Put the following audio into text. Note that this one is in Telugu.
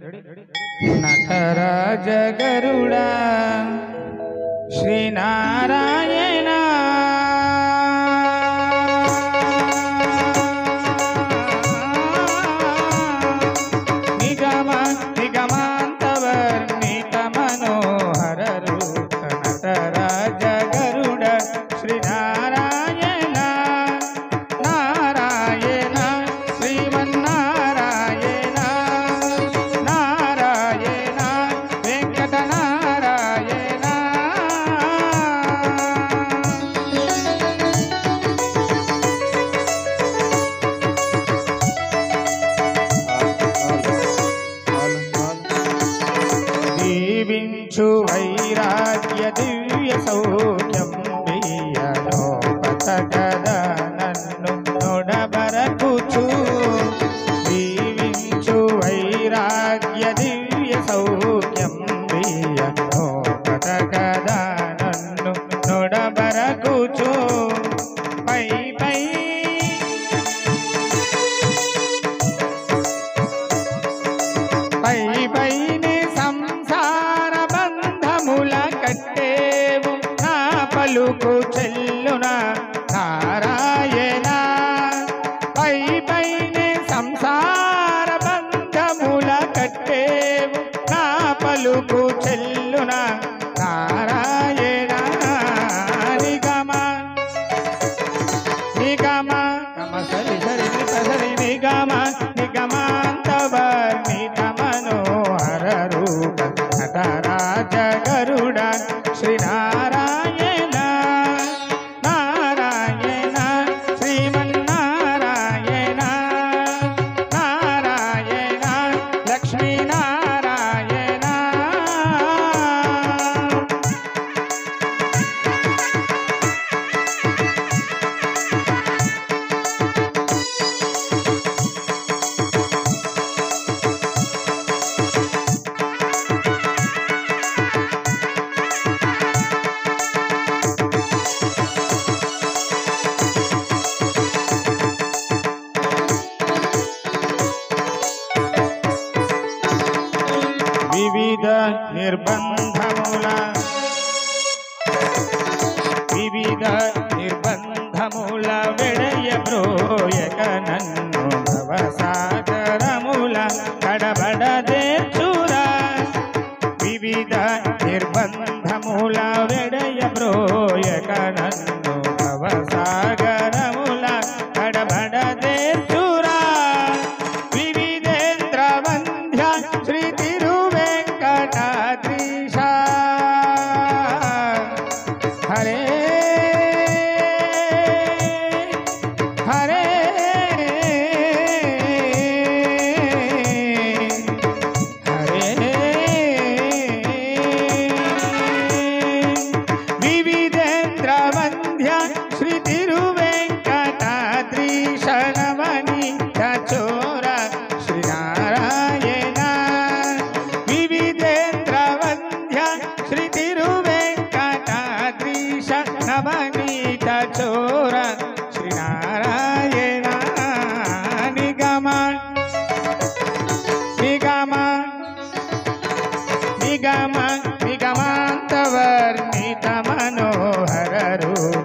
नटराज गरुड़ा श्री नारायण निगम निगमांतवर्णित मनोहर रूप नटराज गरुड़ श्री नारायण नारायण श्रीमन्नारायण नारायण वेंकट नारायण दीविंचु वैराग्य दिव्य सौख्यम बियनो पतकद नन्नु नोडबरकुचु दीविंचु वैराग्य दिव्य सौख्यम बियनो पतकद नन्नु नोडबरकुचु पै पै पै पैने संसार बंधमुल कट्टेवु ना पलुकु చెల్లునా నారాయణ పై పైనే సంసార బంధముల కట్టేవు నా పలుకు చెల్లునా నారాయణ నిగమ నిగమ గమ సరి సరి సరి నిగమ నిగమాంతవర్ణిత మనోహర రూప నటరాజ గరుడ శ్రీ నారాయణ నారాయణ శ్రీమన్నారాయణ నారాయణ లక్ష్మీ నారాయణ వివిధ నిర్బంధముల వెడయ బ్రోయక నన్ను భవసాగరముల కడబడదేర్చురా వివిధ నిర్బంధముల వెడయ బ్రోయక నన్ను భవసాగరముల కడబడదేర్చురా వివిధేంద్ర వంద్య శ్రీ తిరువెంకటాద్రీశ హరే హరే హరే వివిధేంద్ర వంద్య శ్రీ తిరువెంకటాద్రీశ నవనీత చోర శ్రీ నారాయణ వివిధేంద్ర వంద్య శ్రీ తిరువెంకటాద్రీశ నవనీత చోర శ్రీ నారాయణ నిగమ నిగమ నిగమ నిగమాంతవర్ణిత మనోహర రూప